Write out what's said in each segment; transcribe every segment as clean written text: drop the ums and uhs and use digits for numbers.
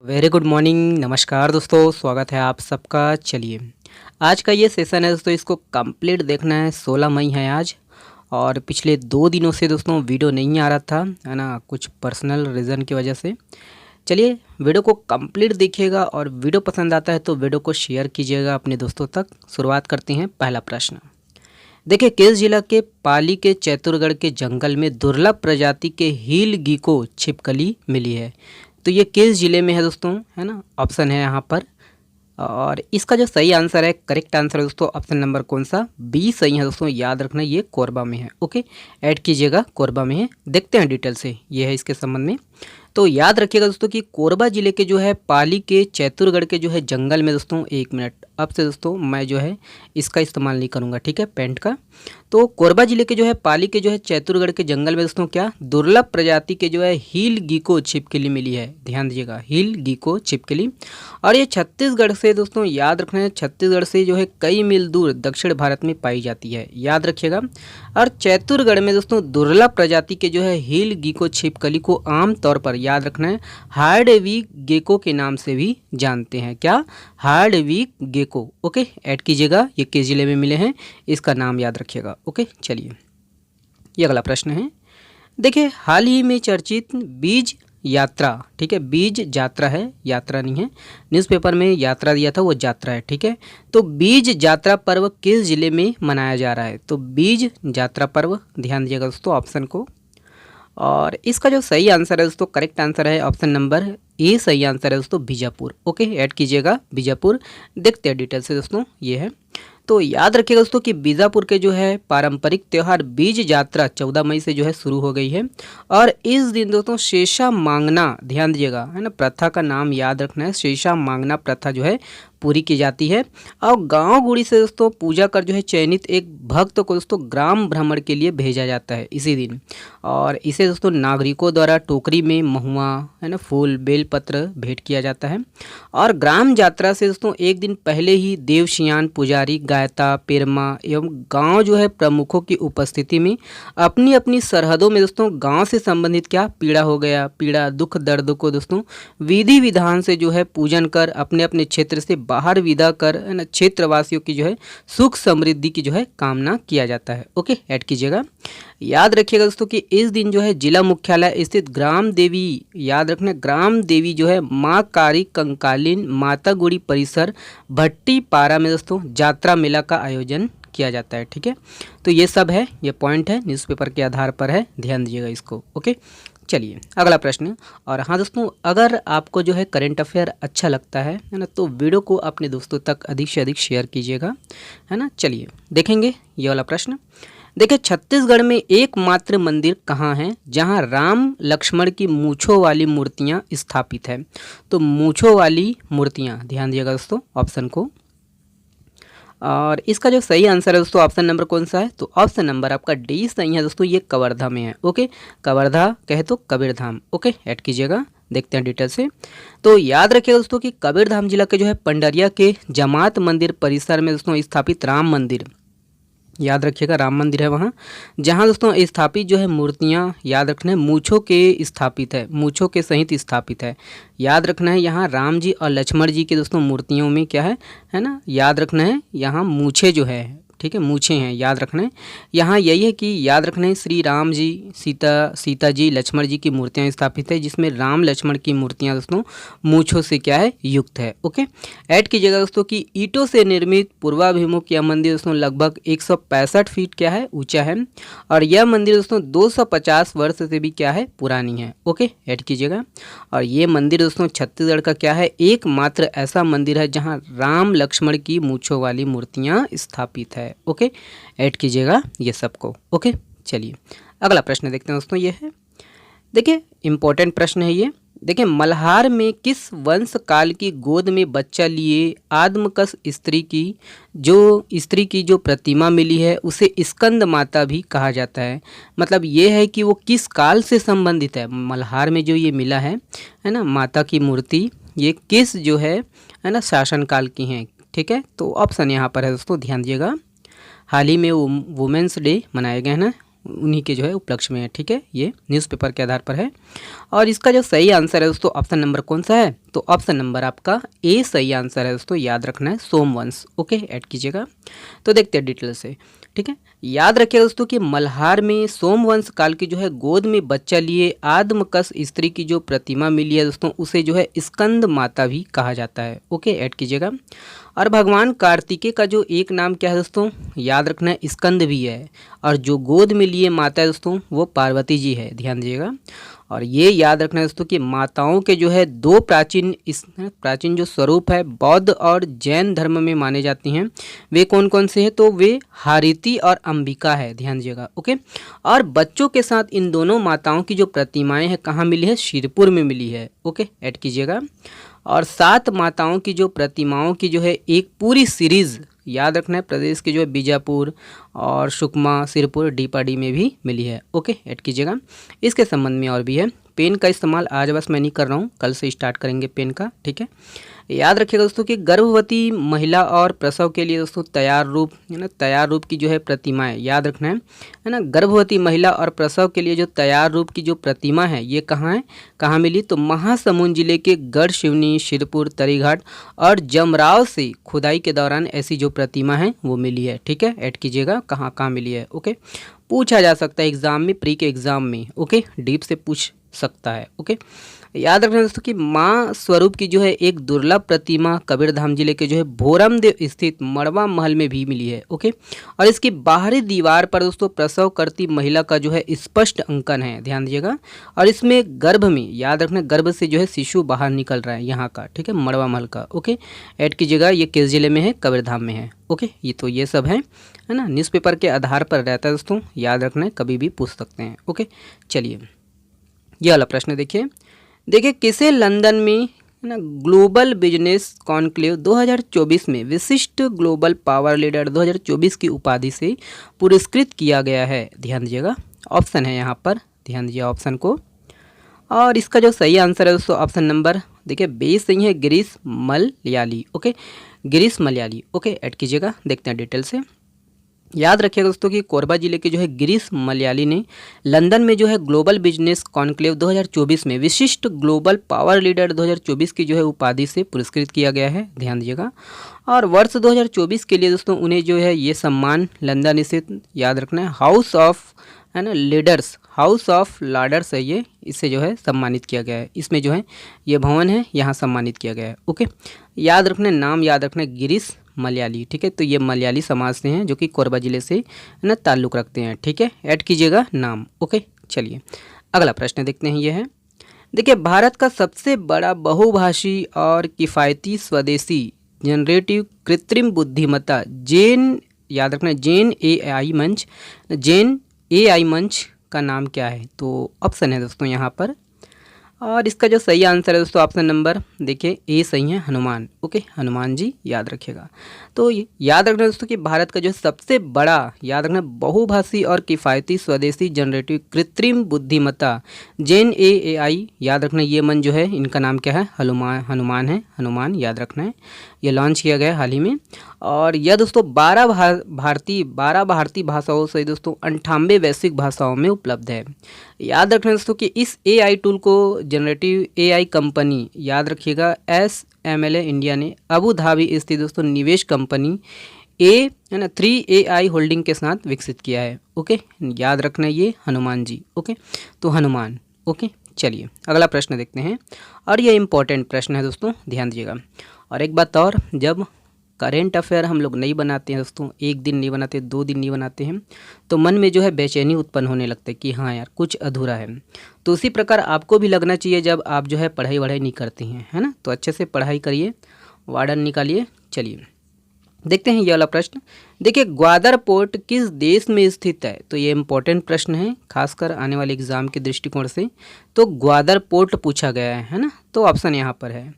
Very good morning. नमस्कार दोस्तों, स्वागत है आप सबका। चलिए, आज का ये सेशन है दोस्तों, इसको कंप्लीट देखना है। 16 मई है आज, और पिछले 2 दिनों से दोस्तों वीडियो नहीं आ रहा था, है ना, कुछ पर्सनल रीज़न की वजह से। चलिए, वीडियो को कंप्लीट देखिएगा, और वीडियो पसंद आता है तो वीडियो को शेयर कीजिएगा अपने दोस्तों तक। शुरुआत करते हैं। पहला प्रश्न देखिए, किस जिला के पाली के चैतुरगढ़ के जंगल में दुर्लभ प्रजाति के हील गीको छिपकली मिली है? तो ये किस जिले में है दोस्तों, है ना। ऑप्शन है यहाँ पर, और इसका जो सही आंसर है, करेक्ट आंसर है दोस्तों, ऑप्शन नंबर कौन सा? बी सही है दोस्तों। याद रखना, ये कोरबा में है। ओके, ऐड कीजिएगा, कोरबा में है। देखते हैं डिटेल से, ये है इसके संबंध में। तो याद रखिएगा दोस्तों कि कोरबा जिले के जो है पाली के चैतुरगढ़ के जो है जंगल में दोस्तों, एक मिनट, अब से दोस्तों मैं जो है इसका इस्तेमाल नहीं करूँगा, ठीक है, पेंट का। तो कोरबा जिले के जो है पाली के जो है चैतुरगढ़ के जंगल में दोस्तों क्या दुर्लभ प्रजाति के जो है हील गीको छिपकली मिली है। ध्यान दीजिएगा, हील गीको छिपकली। और ये छत्तीसगढ़ से दोस्तों, याद रखना है, छत्तीसगढ़ से जो है कई मील दूर दक्षिण भारत में पाई जाती है। याद रखिएगा। और चैतुरगढ़ में दोस्तों दुर्लभ प्रजाति के जो है हील गीको छिपकली को आमतौर पर, याद रखना है, हार्डवीक गेको के नाम से भी जानते हैं। क्या? हार्डवीक गेको। ओके, ऐड कीजिएगा, ये किस जिले में मिले हैं, इसका नाम याद रखिएगा। ओके, चलिए, ये अगला प्रश्न है। देखिए, हाल ही में चर्चित बीज यात्रा, ठीक है, बीज यात्रा है, यात्रा नहीं है। न्यूज़पेपर में यात्रा दिया था, वो यात्रा है, ठीक है। तो बीज यात्रा पर्व किस जिले में मनाया जा रहा है? तो बीज यात्रा पर्व, ध्यान दीजिएगा दोस्तों ऑप्शन को। और इसका जो सही आंसर है दोस्तों, करेक्ट आंसर है ऑप्शन नंबर ए सही आंसर है दोस्तों, बीजापुर। ओके, ऐड कीजिएगा, बीजापुर। देखते हैं डिटेल से दोस्तों, ये है। तो याद रखिएगा दोस्तों कि बीजापुर के जो है पारंपरिक त्यौहार बीज यात्रा 14 मई से जो है शुरू हो गई है। और इस दिन दोस्तों शेषा मांगना, ध्यान दीजिएगा, है ना, प्रथा का नाम याद रखना है, शेषा मांगना प्रथा जो है पूरी की जाती है। और गांव गुड़ी से दोस्तों पूजा कर जो है चयनित एक भक्त को दोस्तों ग्राम भ्रमण के लिए भेजा जाता है इसी दिन। और इसे दोस्तों नागरिकों द्वारा टोकरी में महुआ, है ना, फूल, बेलपत्र भेंट किया जाता है। और ग्राम यात्रा से दोस्तों एक दिन पहले ही देवशियान, पुजारी, गायता, पेरमा एवं गांव जो है प्रमुखों की उपस्थिति में अपनी अपनी सरहदों में दोस्तों गांव से संबंधित क्या पीड़ा हो गया, पीड़ा, दुख, दर्द को दोस्तों विधि विधान से जो है पूजन कर अपने अपने क्षेत्र से बाहर विदा कर, है ना, क्षेत्रवासियों की जो है सुख समृद्धि की जो है कामना किया जाता है। ओके, ऐड कीजिएगा। याद रखिएगा दोस्तों कि इस दिन जो है जिला मुख्यालय स्थित ग्राम देवी, याद रखना, ग्राम देवी जो है माँ कारी कंकालीन माता गुड़ी परिसर भट्टी पारा में दोस्तों यात्रा मेला का आयोजन किया जाता है, ठीक है। तो ये सब है, ये पॉइंट है, न्यूज़पेपर के आधार पर है, ध्यान दीजिएगा इसको। ओके, चलिए अगला प्रश्न। और हाँ दोस्तों, अगर आपको जो है करंट अफेयर अच्छा लगता है ना, तो वीडियो को अपने दोस्तों तक अधिक से अधिक शेयर कीजिएगा, है ना। चलिए देखेंगे ये वाला प्रश्न। देखिए, छत्तीसगढ़ में एकमात्र मंदिर कहाँ है जहाँ राम लक्ष्मण की मूँछों वाली मूर्तियाँ स्थापित है? तो मूँछों वाली मूर्तियाँ, ध्यान दिएगा दोस्तों ऑप्शन को। और इसका जो सही आंसर है दोस्तों, ऑप्शन नंबर कौन सा है? तो ऑप्शन नंबर आपका डी सही है दोस्तों, ये कवर्धा में है। ओके, कवर्धा कहे तो कबीरधाम। ओके, ऐड कीजिएगा, देखते हैं डिटेल से। तो याद रखिएगा दोस्तों कि कबीरधाम जिला के जो है पंडरिया के जमात मंदिर परिसर में दोस्तों स्थापित राम मंदिर, याद रखिएगा, राम मंदिर है वहाँ, जहाँ दोस्तों स्थापित जो है मूर्तियाँ, याद रखना है, मूँछों के स्थापित है, मूँछों के सहित स्थापित है। याद रखना है, यहाँ राम जी और लक्ष्मण जी के दोस्तों मूर्तियों में क्या है ना, याद रखना है, यहाँ मूँछें जो है, ठीक है, मूँछें हैं, याद रखना है। यहाँ यही है कि याद रखना है श्री राम जी, सीता जी, लक्ष्मण जी की मूर्तियाँ स्थापित है, जिसमें राम लक्ष्मण की मूर्तियाँ दोस्तों मूँछों से क्या है, युक्त है। ओके, ऐड कीजिएगा दोस्तों कि ईंटों से निर्मित पूर्वाभिमुख यह मंदिर दोस्तों लगभग 165 फीट क्या है, ऊंचा है। और यह मंदिर दोस्तों 250 वर्ष से भी क्या है, पुरानी है। ओके, ऐड कीजिएगा। और ये मंदिर दोस्तों छत्तीसगढ़ का क्या है, एकमात्र ऐसा मंदिर है जहाँ राम लक्ष्मण की मूँछों वाली मूर्तियाँ स्थापित है। ओके, ऐड कीजिएगा ये सबको। ओके, चलिए अगला प्रश्न देखते हैं दोस्तों, ये है, देखिए इंपॉर्टेंट प्रश्न है ये। देखिए, मल्हार में किस वंश काल की गोद में बच्चा लिए आदमकस स्त्री की जो प्रतिमा मिली है उसे स्कंद माता भी कहा जाता है? मतलब ये है कि वो किस काल से संबंधित है। मल्हार में जो ये मिला है ना, माता की मूर्ति, ये किस जो है ना शासन काल की हैं, ठीक है। तो ऑप्शन यहाँ पर है दोस्तों, ध्यान दीजिएगा। हाल ही में वुमेंस डे मनाए गए हैं ना, उन्हीं के जो है उपलक्ष्य में है, ठीक है, ये न्यूज़पेपर के आधार पर है। और इसका जो सही आंसर है दोस्तों, ऑप्शन नंबर कौन सा है? तो ऑप्शन नंबर आपका ए सही आंसर है दोस्तों, याद रखना है सोमवंश। ओके, ऐड कीजिएगा। तो देखते हैं डिटेल से, ठीक है। याद रखिए दोस्तों कि मल्हार में सोमवंश काल की जो है गोद में बच्चा लिए आदमकस स्त्री की जो प्रतिमा मिली है दोस्तों, उसे जो है स्कंद माता भी कहा जाता है। ओके, ऐड कीजिएगा। और भगवान कार्तिकेय का जो एक नाम क्या है दोस्तों, याद रखना है स्कंद भी है। और जो गोद में लिए माता है दोस्तों वो पार्वती जी है, ध्यान दीजिएगा। और ये याद रखना है दोस्तों कि माताओं के जो है दो प्राचीन जो स्वरूप है बौद्ध और जैन धर्म में माने जाती हैं, वे कौन कौन से हैं, तो वे हारिति और अंबिका है, ध्यान दीजिएगा। ओके, और बच्चों के साथ इन दोनों माताओं की जो प्रतिमाएं हैं कहाँ मिली है, शिरपुर में मिली है। ओके, ऐड कीजिएगा। और 7 माताओं की जो प्रतिमाओं की जो है एक पूरी सीरीज याद रखना है प्रदेश के जो है बीजापुर और सुकमा, सिरपुर, डीपाडी में भी मिली है। ओके, ऐड कीजिएगा। इसके संबंध में और भी है। पेन का इस्तेमाल आज बस मैं नहीं कर रहा हूँ, कल से स्टार्ट करेंगे पेन का, ठीक है। याद रखिएगा दोस्तों कि गर्भवती महिला और प्रसव के लिए दोस्तों तैयार रूप है ना, तैयार रूप की जो है प्रतिमाएं याद रखना है ना। गर्भवती महिला और प्रसव के लिए जो तैयार रूप की जो प्रतिमा है ये कहाँ है, कहाँ मिली, तो महासमुंद जिले के गढ़शिवनी, शिरपुर, तरीघाट और जमराव से खुदाई के दौरान ऐसी जो प्रतिमा है वो मिली है, ठीक है। ऐड कीजिएगा कहाँ कहाँ मिली है। ओके, पूछा जा सकता है एग्जाम में, प्री के एग्जाम में। ओके, डीप से पूछ सकता है। ओके, याद रखना दोस्तों कि माँ स्वरूप की जो है एक दुर्लभ प्रतिमा कबीरधाम जिले के जो है भोरमदेव स्थित मड़वा महल में भी मिली है। ओके, और इसकी बाहरी दीवार पर दोस्तों प्रसव करती महिला का जो है स्पष्ट अंकन है, ध्यान दीजिएगा। और इसमें गर्भ में याद रखना गर्भ से जो है शिशु बाहर निकल रहा है यहाँ का, ठीक है, मड़वा महल का। ओके, ऐड कीजिएगा। ये किस जिले में है, कबीरधाम में है। ओके, ये तो ये सब है ना, न्यूज़पेपर के आधार पर रहता है दोस्तों, याद रखना है, कभी भी पूछ सकते हैं। ओके, चलिए ये वाला प्रश्न देखिए किसे लंदन में ना ग्लोबल बिजनेस कॉन्क्लेव 2024 में विशिष्ट ग्लोबल पावर लीडर 2024 की उपाधि से पुरस्कृत किया गया है, ध्यान दीजिएगा। ऑप्शन है यहाँ पर, ध्यान दीजिए ऑप्शन को। और इसका जो सही आंसर है दोस्तों ऑप्शन नंबर देखिए बी सही है, Girish Malayali. Okay, Girish Malayali. Okay, add कीजिएगा। देखते हैं डिटेल से। याद रखिएगा दोस्तों कि कोरबा जिले के जो है गिरीश मलयाली ने लंदन में जो है ग्लोबल बिजनेस कॉन्क्लेव 2024 में विशिष्ट ग्लोबल पावर लीडर 2024 की जो है उपाधि से पुरस्कृत किया गया है, ध्यान दीजिएगा। और वर्ष 2024 के लिए दोस्तों उन्हें जो है ये सम्मान लंदन स्थित याद रखना है हाउस ऑफ है ना लीडर्स, हाउस ऑफ लॉर्ड्स है ये, इससे जो है सम्मानित किया गया है। इसमें जो है ये भवन है, यहाँ सम्मानित किया गया है। ओके, याद रखना नाम, याद रखना गिरीश मलयाली, ठीक है। तो ये मलयाली समाज से हैं जो कि कोरबा जिले से है ना ताल्लुक़ रखते हैं, ठीक है। ऐड कीजिएगा नाम। ओके, चलिए अगला प्रश्न देखते हैं। ये है देखिए भारत का सबसे बड़ा बहुभाषी और किफ़ायती स्वदेशी जनरेटिव कृत्रिम बुद्धिमत्ता जेन याद रखना जेन एआई मंच का नाम क्या है, तो ऑप्शन है दोस्तों यहाँ पर। और इसका जो सही आंसर है दोस्तों ऑप्शन नंबर देखिए ए सही है, हनुमान। ओके, हनुमान जी याद रखिएगा। तो याद रखना दोस्तों कि भारत का जो सबसे बड़ा याद रखना बहुभाषी और किफ़ायती स्वदेशी जनरेटिव कृत्रिम बुद्धिमत्ता जेन एआई याद रखना ये मन जो है इनका नाम क्या है, हनुमान है, हनुमान याद रखना है। ये लॉन्च किया गया हाल ही में। और यह दोस्तों 12 भारतीय भाषाओं से दोस्तों 98 वैश्विक भाषाओं में उपलब्ध है। याद रखना दोस्तों कि इस एआई टूल को जनरेटिव एआई कंपनी याद रखिएगा SMLA इंडिया ने अबू धाबी स्थित दोस्तों निवेश कंपनी है ना 3AI होल्डिंग के साथ विकसित किया है। ओके, याद रखना ये हनुमान जी। ओके, तो हनुमान। ओके, चलिए अगला प्रश्न देखते हैं। और ये इम्पोर्टेंट प्रश्न है दोस्तों, ध्यान दीजिएगा। और एक बात और, जब करेंट अफेयर हम लोग नहीं बनाते हैं दोस्तों, एक दिन नहीं बनाते, 2 दिन नहीं बनाते हैं, तो मन में जो है बेचैनी उत्पन्न होने लगता है कि हाँ यार कुछ अधूरा है। तो उसी प्रकार आपको भी लगना चाहिए जब आप जो है पढ़ाई वढ़ाई नहीं करते हैं, है ना। तो अच्छे से पढ़ाई करिए, वार्डन निकालिए। चलिए देखते हैं ये वाला प्रश्न। देखिए ग्वादर पोर्ट किस देश में स्थित है, तो ये इंपॉर्टेंट प्रश्न है खासकर आने वाले एग्जाम के दृष्टिकोण से। तो ग्वादर पोर्ट पूछा गया है ना, तो ऑप्शन यहाँ पर है।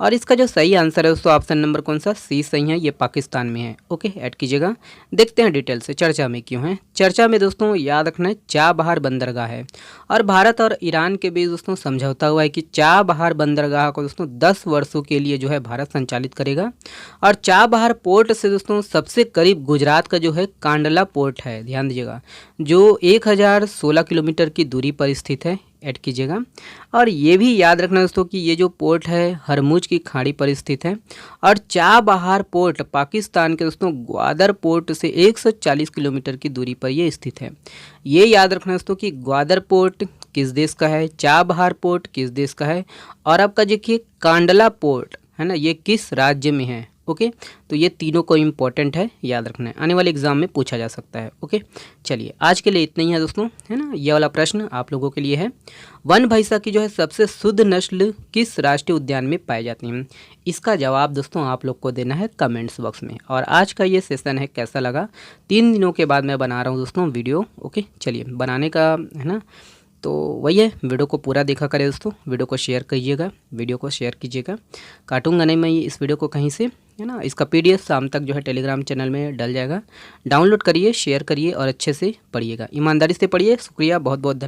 और इसका जो सही आंसर है दोस्तों ऑप्शन नंबर कौन सा, सी सही है, ये पाकिस्तान में है। ओके, ऐड कीजिएगा। देखते हैं डिटेल से चर्चा में क्यों है। चर्चा में दोस्तों याद रखना है चाबहार बंदरगाह है। और भारत और ईरान के बीच दोस्तों समझौता हुआ है कि चाबहार बंदरगाह को दोस्तों 10 वर्षों के लिए जो है भारत संचालित करेगा। और चाबहार पोर्ट से दोस्तों सबसे करीब गुजरात का जो है कांडला पोर्ट है, ध्यान दीजिएगा, जो 1016 किलोमीटर की दूरी पर स्थित है। ऐड कीजिएगा। और ये भी याद रखना दोस्तों कि ये जो पोर्ट है हरमुज की खाड़ी पर स्थित है और चाबहार पोर्ट पाकिस्तान के दोस्तों ग्वादर पोर्ट से 140 किलोमीटर की दूरी पर ये स्थित है। ये याद रखना दोस्तों कि ग्वादर पोर्ट किस देश का है, चाबहार पोर्ट किस देश का है और आपका देखिए कांडला पोर्ट है ना, ये किस राज्य में है। ओके, तो ये तीनों को इम्पोर्टेंट है, याद रखना है, आने वाले एग्जाम में पूछा जा सकता है। ओके, चलिए आज के लिए इतना ही है दोस्तों, है ना। ये वाला प्रश्न आप लोगों के लिए है, वन भैंसा की जो है सबसे शुद्ध नस्ल किस राष्ट्रीय उद्यान में पाई जाती है। इसका जवाब दोस्तों आप लोग को देना है कमेंट्स बॉक्स में। और आज का ये सेशन है कैसा लगा, 3 दिनों के बाद मैं बना रहा हूँ दोस्तों वीडियो। ओके, चलिए बनाने का है ना, तो वही है, वीडियो को पूरा देखा करें दोस्तों, वीडियो को शेयर कीजिएगा, वीडियो को शेयर कीजिएगा। काटूंगा नहीं मैं इस वीडियो को कहीं से, है ना। इसका PDF शाम तक जो है टेलीग्राम चैनल में डल जाएगा, डाउनलोड करिए, शेयर करिए और अच्छे से पढ़िएगा, ईमानदारी से पढ़िए। शुक्रिया, बहुत बहुत धन्यवाद।